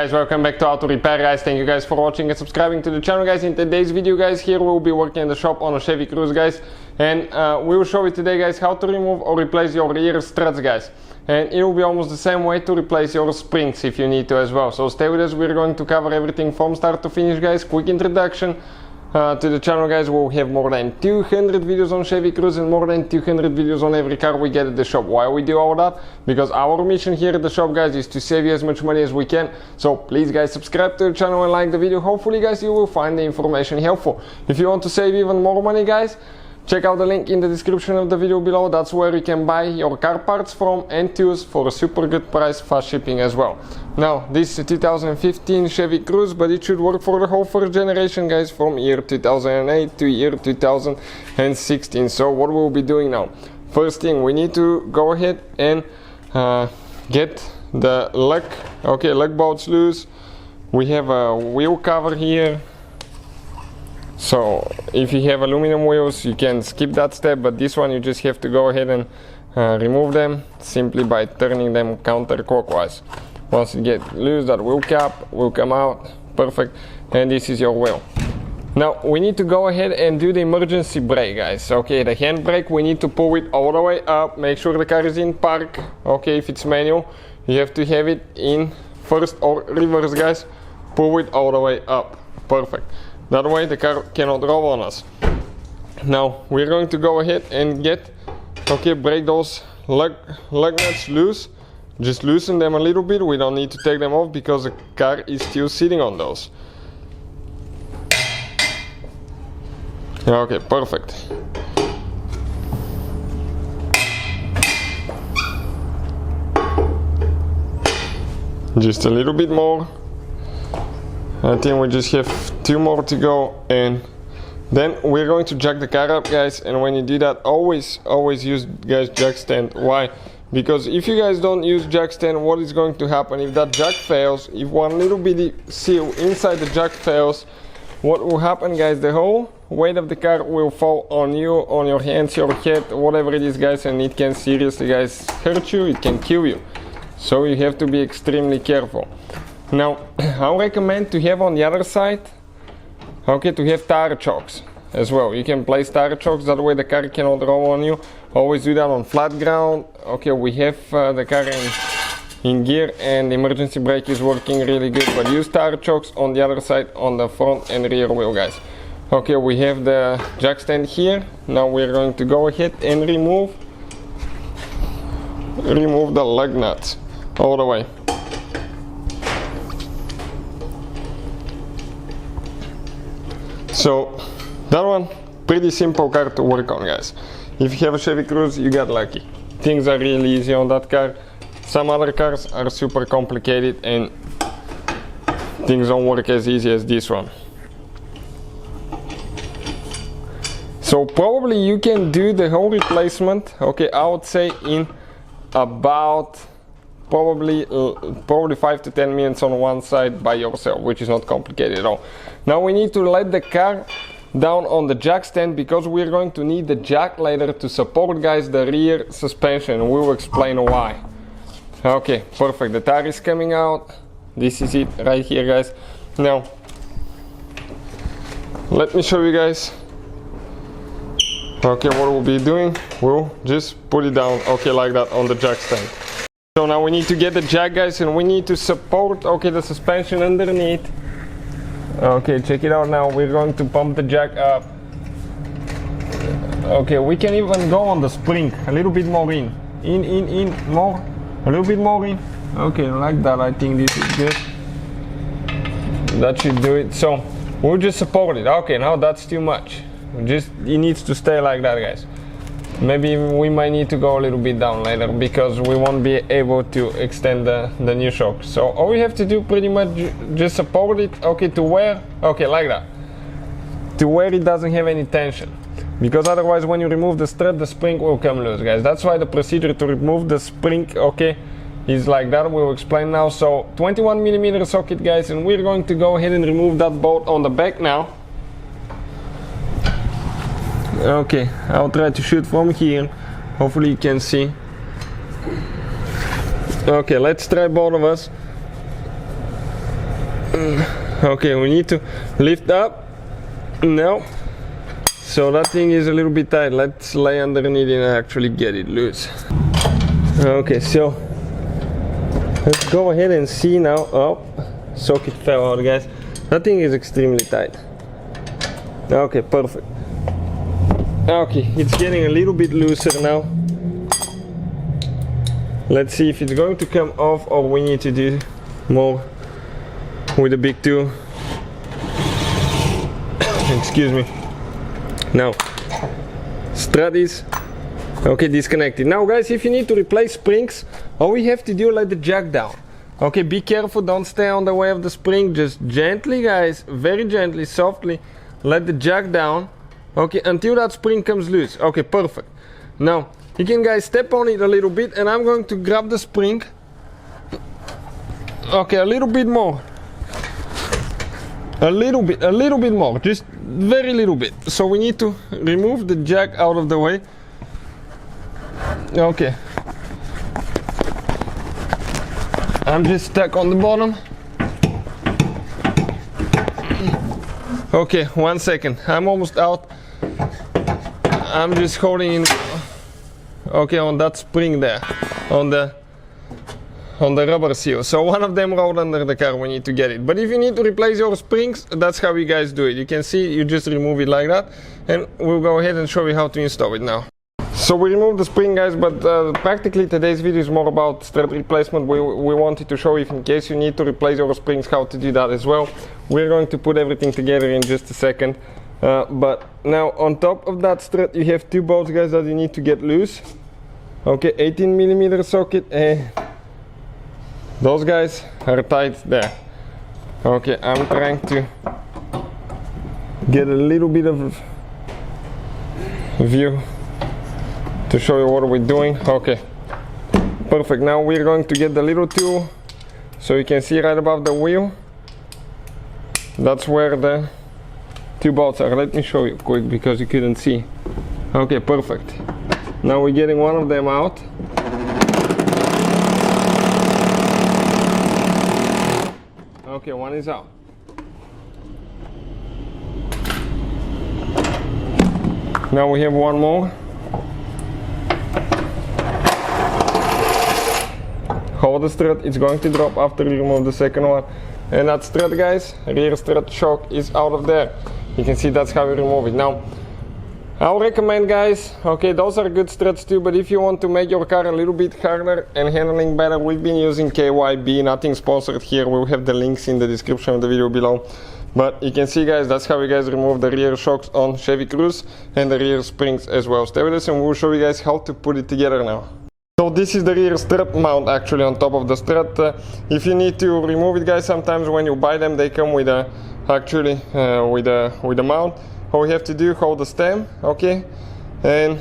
Guys, welcome back to Auto Repair, guys. Thank you guys for watching and subscribing to the channel, guys. In today's video, guys, here we'll be working in the shop on a Chevy Cruze, guys, and we will show you today, guys, how to remove or replace your rear struts, guys. And it will be almost the same way to replace your springs if you need to as well. So stay with us. We're going to cover everything from start to finish, guys. Quick introduction to the channel, guys. We'll have more than 200 videos on Chevy Cruze and more than 200 videos on every car we get at the shop. Why we do all that? Because our mission here at the shop, guys, is to save you as much money as we can. So please, guys, subscribe to the channel and like the video. Hopefully, guys, you will find the information helpful. If you want to save even more money, guys, check out the link in the description of the video below. That's where you can buy your car parts from and tools for a super good price, fast shipping as well. Now, this is a 2015 Chevy Cruze, but it should work for the whole first generation, guys, from year 2008 to year 2016. So what we'll be doing now, first thing, we need to go ahead and get the lug bolts loose. We have a wheel cover here. So if you have aluminum wheels, you can skip that step, but this one you just have to go ahead and remove them simply by turning them counterclockwise. Once you get loose, that wheel cap will come out, perfect, and this is your wheel. Now we need to go ahead and do the emergency brake, guys. Okay, the handbrake, we need to pull it all the way up, make sure the car is in park. Okay, if it's manual, you have to have it in first or reverse, guys. Pull it all the way up, perfect. That way the car cannot roll on us. Now we're going to go ahead and break those lug nuts loose. Just loosen them a little bit. We don't need to take them off because the car is still sitting on those. Okay, perfect. Just a little bit more. I think we just have 2 more to go, and then we're going to jack the car up, guys. And when you do that, always use, guys, jack stand. Why? Because if you guys don't use jack stand, what is going to happen if that jack fails? If one little bitty seal inside the jack fails, what will happen, guys? The whole weight of the car will fall on you, on your hands, your head, whatever it is, guys, and it can seriously, guys, hurt you. It can kill you. So you have to be extremely careful. Now, I recommend to have on the other side, to have tire chokes as well. You can place tire chokes, that way the car cannot roll on you. Always do that on flat ground. Okay, we have the car in gear and the emergency brake is working really good, but use tire chokes on the other side, on the front and rear wheel, guys. Okay, we have the jack stand here. Now we're going to go ahead and remove the lug nuts all the way. So that one, pretty simple car to work on, guys. If you have a Chevy Cruze, you got lucky. Things are really easy on that car. Some other cars are super complicated and things don't work as easy as this one. So probably you can do the whole replacement, I would say in about probably 5 to 10 minutes on one side by yourself, which is not complicated at all. Now we need to let the car down on the jack stand because we're going to need the jack later to support, guys, the rear suspension. We will explain why. Okay, perfect. The tire is coming out. This is it right here, guys. Now let me show you guys. Okay, what we'll be doing, we'll just put it down, like that, on the jack stand. So now we need to get the jack, guys, and we need to support, the suspension underneath. Okay, check it out now. We're going to pump the jack up. Okay, we can even go on the spring, a little bit more in. More, a little bit more in. Okay, like that, I think this is good. That should do it. So, we'll just support it. Okay, now that's too much. It needs to stay like that, guys. Maybe we might need to go a little bit down later because we won't be able to extend the new shock. So all we have to do pretty much just support it, to where, like that, to where it doesn't have any tension. Because otherwise when you remove the strut, the spring will come loose, guys. That's why the procedure to remove the spring, is like that. We'll explain now. So 21mm socket, guys, and we're going to go ahead and remove that bolt on the back now. Okay, I'll try to shoot from here. Hopefully you can see. Okay, let's try both of us. Okay, we need to lift up. No. So that thing is a little bit tight. Let's lay underneath and actually get it loose. Okay, so let's go ahead and see now. Oh, socket fell out, guys. That thing is extremely tight. Okay, perfect. Okay, it's getting a little bit looser now. Let's see if it's going to come off or we need to do more with the big tool. Excuse me. Now, strut is okay, disconnected. Now guys, if you need to replace springs, all we have to do is let the jack down. Okay, be careful, don't stay on the way of the spring. Just gently, guys, very gently, softly, let the jack down. Okay, until that spring comes loose. Okay, perfect. Now, you can, guys, step on it a little bit and I'm going to grab the spring. Okay, a little bit more. A little bit more, just very little bit. So we need to remove the jack out of the way. Okay. I'm just stuck on the bottom. Okay, 1 second. I'm almost out. I'm just holding in. Okay, on that spring there, on the rubber seal. So one of them rolled under the car. We need to get it. But if you need to replace your springs, that's how you guys do it. You can see, you just remove it like that, and we'll go ahead and show you how to install it now. So we removed the spring, guys, but practically today's video is more about strut replacement. We wanted to show you, in case you need to replace your springs, how to do that as well. We're going to put everything together in just a second. But now on top of that strut you have two bolts, guys, that you need to get loose. Okay, 18mm socket, and those guys are tight there. Okay, I'm trying to get a little bit of view to show you what we're doing. Okay, perfect. Now we're going to get the little tool, so you can see right above the wheel. That's where the two bolts are. Let me show you quick because you couldn't see. Okay, perfect. Now we're getting one of them out. Okay, one is out. Now we have one more. Hold the strut, it's going to drop after you remove the second one. And that strut, guys, rear strut shock is out of there. You can see that's how you remove it. Now, I'll recommend, guys, okay, those are good struts too, but if you want to make your car a little bit harder and handling better, we've been using KYB, nothing sponsored here. We'll have the links in the description of the video below. But you can see, guys, that's how you guys remove the rear shocks on Chevy Cruze and the rear springs as well. Stay with us and we'll show you guys how to put it together now. So this is the rear strut mount actually on top of the strut. If you need to remove it, guys, sometimes when you buy them they come with a with a mount. All you have to do, hold the stem, okay, and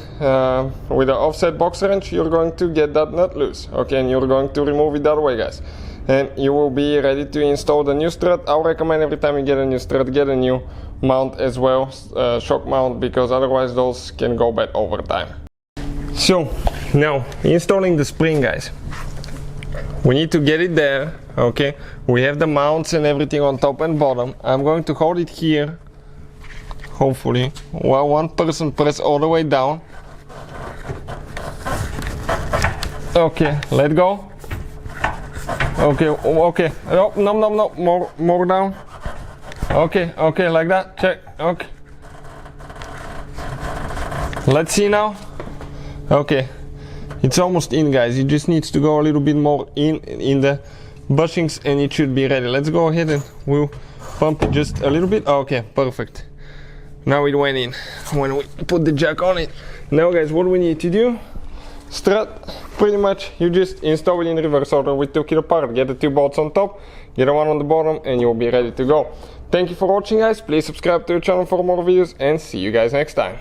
with the offset box wrench you're going to get that nut loose, okay, and you're going to remove it that way, guys, and you will be ready to install the new strut. I'll recommend every time you get a new strut, get a new mount as well, shock mount, because otherwise those can go bad over time. So now installing the spring, guys, we need to get it there, okay. We have the mounts and everything on top and bottom. I'm going to hold it here, hopefully, while one person press all the way down. Okay, let go. Okay, okay, oh, no, more down. Okay, okay, like that, check, okay. Let's see now. Okay, it's almost in, guys. It just needs to go a little bit more in the bushings and it should be ready. Let's go ahead and we'll pump it just a little bit. Okay, perfect. Now it went in when we put the jack on it. Now, guys, what we need to do, strut, pretty much you just install it in reverse order. We took it apart, get the two bolts on top, get the one on the bottom, and you'll be ready to go. Thank you for watching, guys. Please subscribe to the channel for more videos and see you guys next time.